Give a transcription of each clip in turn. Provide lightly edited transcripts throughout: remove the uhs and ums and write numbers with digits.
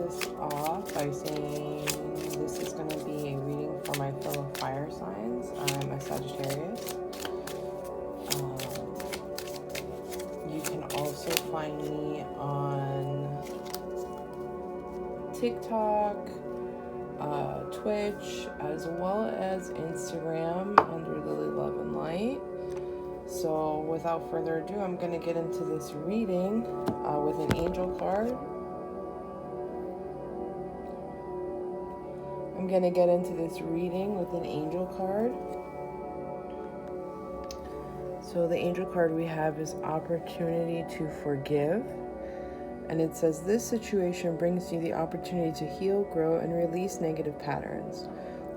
this off by saying this is going to be a reading for my fellow fire signs. I'm a Sagittarius. You can also find me on TikTok, Twitch, as well as Instagram under Lily Love and Light. So without further ado, I'm going to get into this reading with an angel card. So the angel card we have is opportunity to forgive. And it says, this situation brings you the opportunity to heal, grow, and release negative patterns.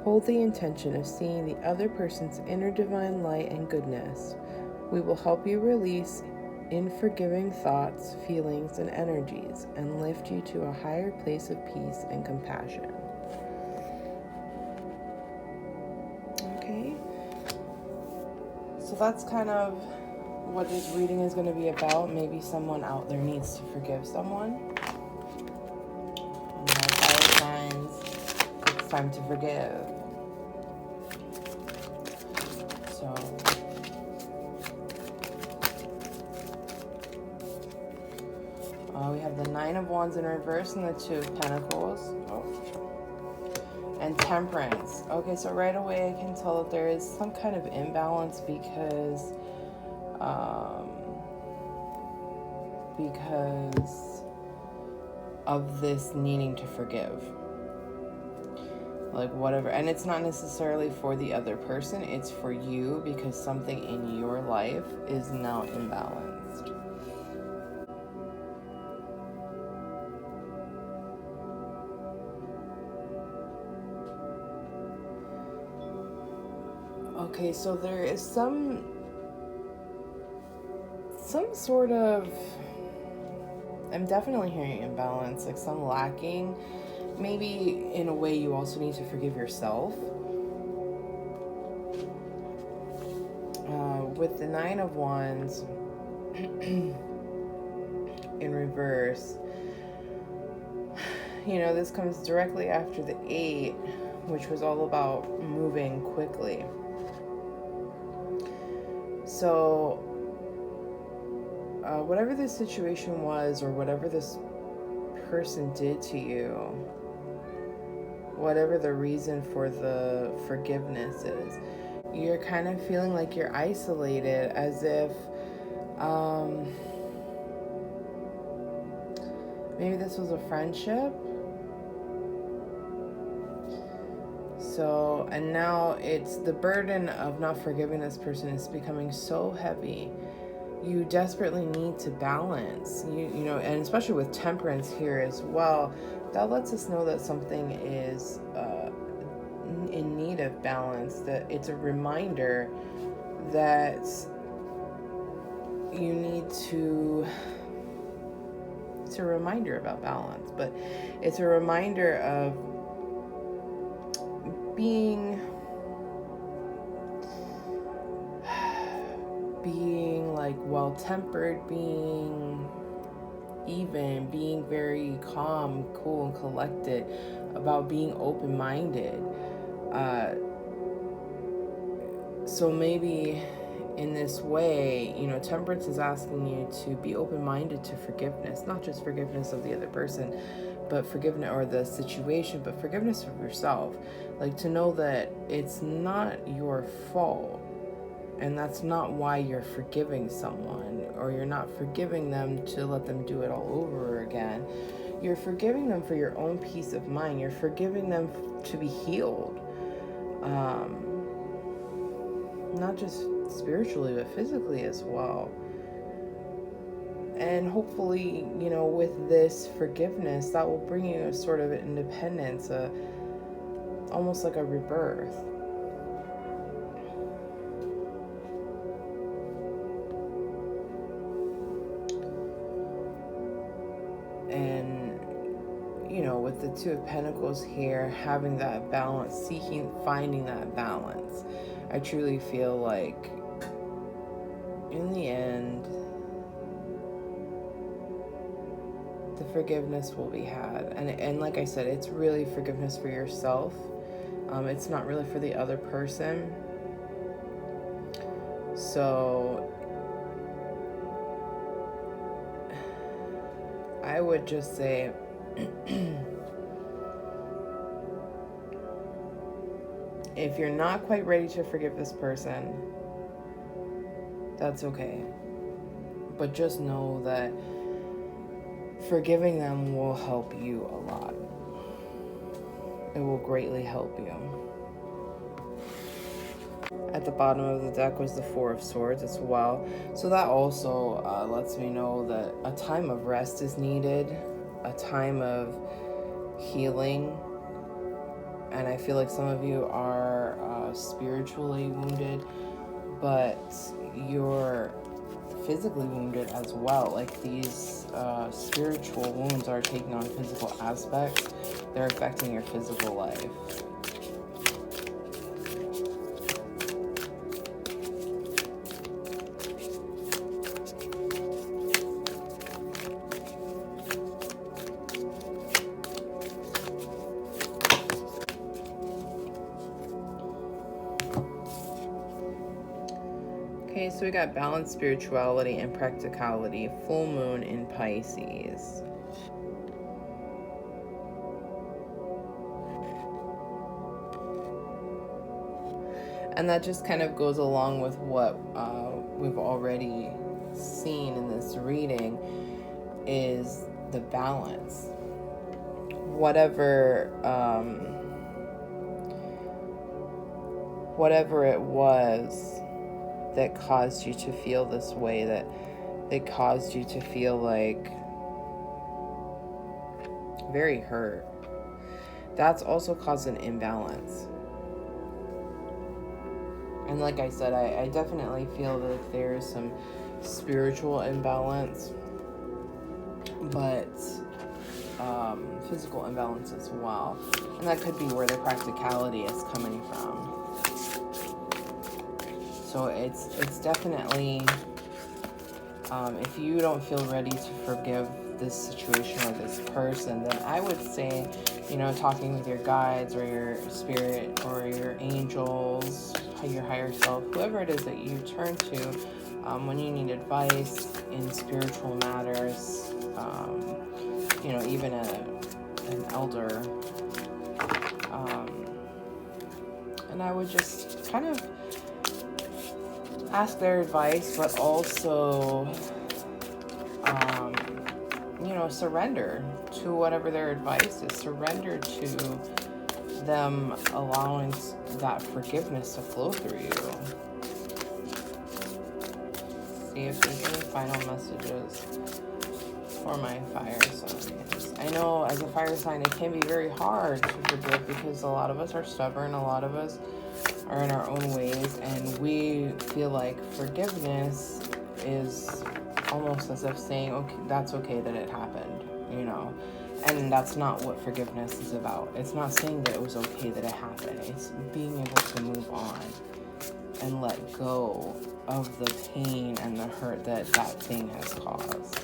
Hold the intention of seeing the other person's inner divine light and goodness. We will help you release unforgiving thoughts, feelings, and energies, and lift you to a higher place of peace and compassion. Okay, so that's kind of what this reading is going to be about. Maybe someone out there needs to forgive someone. And my fire signs, it's time to forgive. So we have the Nine of Wands in reverse and the Two of Pentacles. And Temperance. Okay, so right away I can tell that there is some kind of imbalance because of this needing to forgive. Like whatever. And it's not necessarily for the other person, it's for you because something in your life is now imbalanced. Okay, so there is some sort of, I'm definitely hearing imbalance, like some lacking. Maybe in a way you also need to forgive yourself. With the Nine of Wands in reverse, you know, this comes directly after the Eight, which was all about moving quickly. So whatever this situation was, or whatever this person did to you, whatever the reason for the forgiveness is, you're kind of feeling like you're isolated, as if maybe this was a friendship. So, and now it's the burden of not forgiving this person is becoming so heavy. You desperately need to balance, you know, and especially with Temperance here as well, that lets us know that something is in need of balance, that it's a reminder that you need to, it's a reminder about balance, but it's a reminder of being like well-tempered, being even, being very calm, cool, and collected, about being open-minded. So maybe in this way, you know, Temperance is asking you to be open-minded to forgiveness, not just forgiveness of the other person, but forgiveness, or the situation, but forgiveness of yourself. Like to know that it's not your fault, and that's not why you're forgiving someone, or you're not forgiving them to let them do it all over again. You're forgiving them for your own peace of mind. You're forgiving them to be healed. Not just spiritually, but physically as well. And hopefully, you know, with this forgiveness, that will bring you a sort of independence, almost like a rebirth. And, you know, with the Two of Pentacles here, having that balance, finding that balance, I truly feel like in the end, the forgiveness will be had. And like I said, it's really forgiveness for yourself. It's not really for the other person. So I would just say if you're not quite ready to forgive this person, that's okay. But just know that forgiving them will help you a lot. It will greatly help you. At the bottom of the deck was the Four of Swords as well. So that also lets me know that a time of rest is needed, a time of healing. And I feel like some of you are spiritually wounded, but you're physically wounded as well. Like these spiritual wounds are taking on physical aspects. They're affecting your physical life. Okay, so we got balance, spirituality, and practicality. Full moon in Pisces. And that just kind of goes along with what we've already seen in this reading, is the balance. Whatever it was that caused you to feel this way, that caused you to feel like very hurt, that's also caused an imbalance. And like I said, I definitely feel that there's some spiritual imbalance, but physical imbalance as well. And that could be where the practicality is coming from. So it's definitely, if you don't feel ready to forgive this situation or this person, then I would say, talking with your guides or your spirit or your angels, your higher self, whoever it is that you turn to when you need advice in spiritual matters, even an elder. And I would just kind of ask their advice, but also, surrender to whatever their advice is. Surrender to them allowing that forgiveness to flow through you. See if there's any final messages for my fire signs. I know as a fire sign, it can be very hard to forgive because a lot of us are stubborn, a lot of us are in our own ways, and we feel like forgiveness is almost as if saying, okay, that's okay that it happened, and that's not what forgiveness is about. It's not saying that it was okay that it happened. It's being able to move on and let go of the pain and the hurt that thing has caused.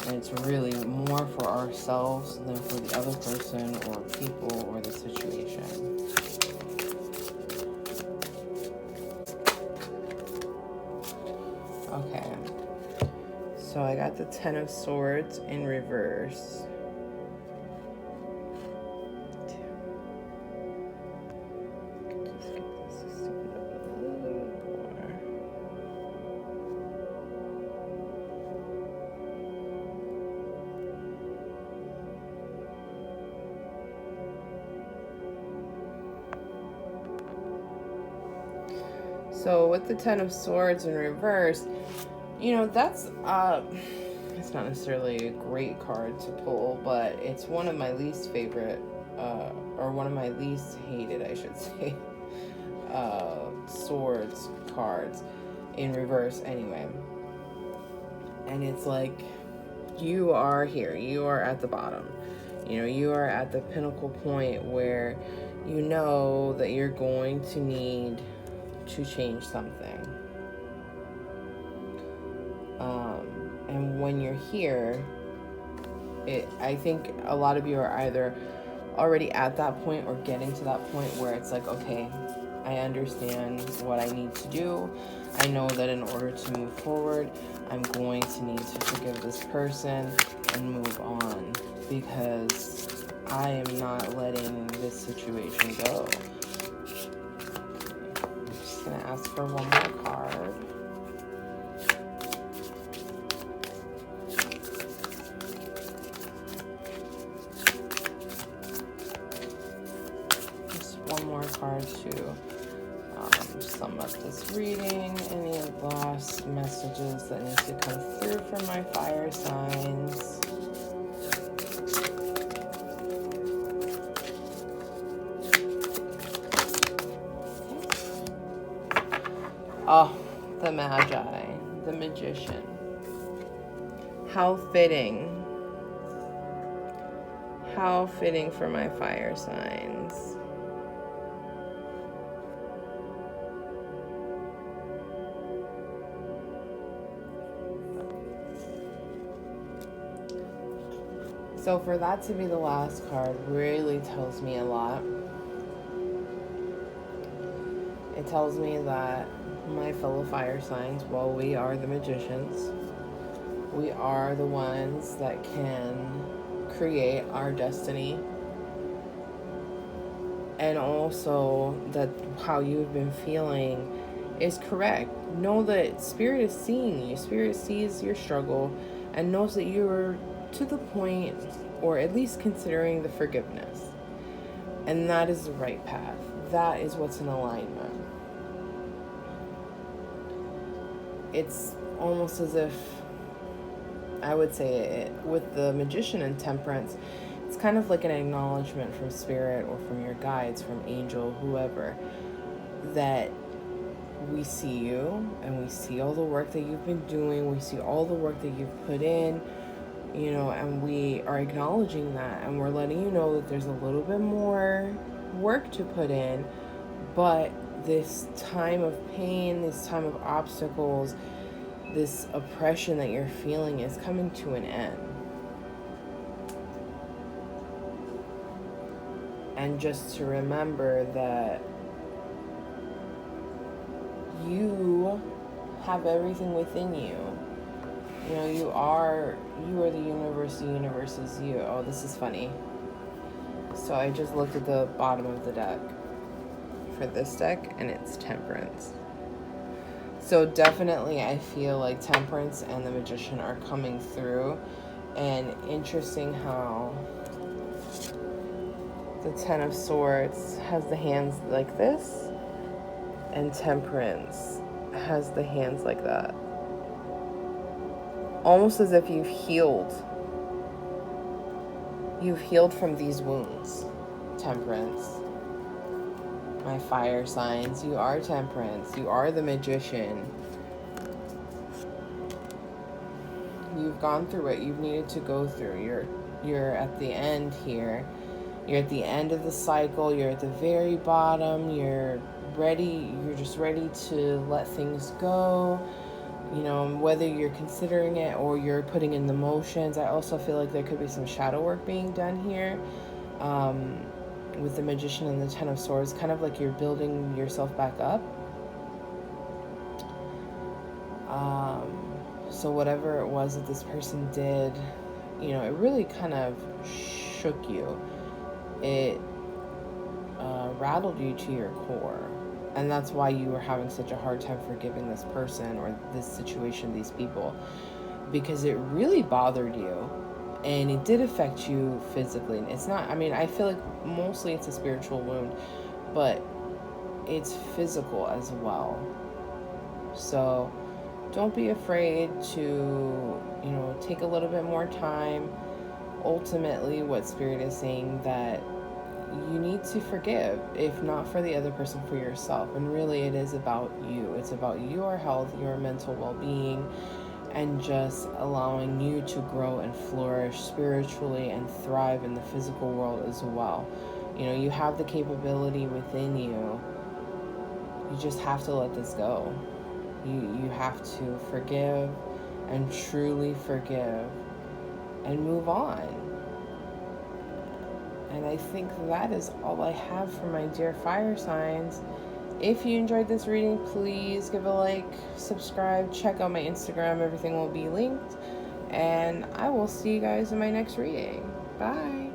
And it's really more for ourselves than for the other person or people or the situation. Okay, so I got the Ten of Swords in reverse. So with the Ten of Swords in reverse, that's it's not necessarily a great card to pull, but it's one of my least favorite, or one of my least hated, I should say, swords cards in reverse anyway. And it's like, you are here, you are at the bottom, you are at the pinnacle point where you know that you're going to need to change something. And when you're here, I think a lot of you are either already at that point or getting to that point where it's like, okay, I understand what I need to do. I know that in order to move forward, I'm going to need to forgive this person and move on, because I am not letting this situation go. I'm just going to ask for one more card. Just one more card to sum up this reading. Any last messages that need to come through for my fire signs? Oh, the Magi, the Magician. How fitting. How fitting for my fire signs. So for that to be the last card really tells me a lot. It tells me that my fellow fire signs, well, we are the magicians. We are the ones that can create our destiny. And also that how you've been feeling is correct. Know that Spirit is seeing you. Spirit sees your struggle and knows that you're to the point, or at least considering the forgiveness. And that is the right path. That is what's in alignment. It's almost as if, I would say it, with the Magician and Temperance, it's kind of like an acknowledgement from Spirit or from your guides, from Angel, whoever, that we see you and we see all the work that you've been doing. We see all the work that you've put in, and we are acknowledging that, and we're letting you know that there's a little bit more work to put in, but this time of pain, this time of obstacles, this oppression that you're feeling is coming to an end. And just to remember that you have everything within you. You are the universe is you. Oh, this is funny. So I just looked at the bottom of the deck for this deck, and it's Temperance. So definitely I feel like Temperance and the Magician are coming through. And interesting how the Ten of Swords has the hands like this, and Temperance has the hands like that. Almost as if you've healed. You've healed from these wounds, Temperance. My fire signs, you are Temperance. You are the Magician. You've gone through what you've needed to go through. You're at the end here. You're at the end of the cycle. You're at the very bottom. You're ready. You're just ready to let things go. Whether you're considering it or you're putting in the motions. I also feel like there could be some shadow work being done here with the Magician and the Ten of Swords, kind of like you're building yourself back up. So whatever it was that this person did, it really kind of shook you. It rattled you to your core. And that's why you were having such a hard time forgiving this person or this situation, these people, because it really bothered you and it did affect you physically. It's not, I feel like mostly it's a spiritual wound, but it's physical as well. So don't be afraid to, take a little bit more time. Ultimately, what Spirit is saying that you need to forgive, if not for the other person, for yourself. And really it is about you. It's about your health, your mental well-being, and just allowing you to grow and flourish spiritually and thrive in the physical world as well. You have the capability within you. You just have to let this go. You have to forgive and truly forgive and move on. And I think that is all I have for my dear fire signs. If you enjoyed this reading, please give a like, subscribe, check out my Instagram. Everything will be linked. And I will see you guys in my next reading. Bye.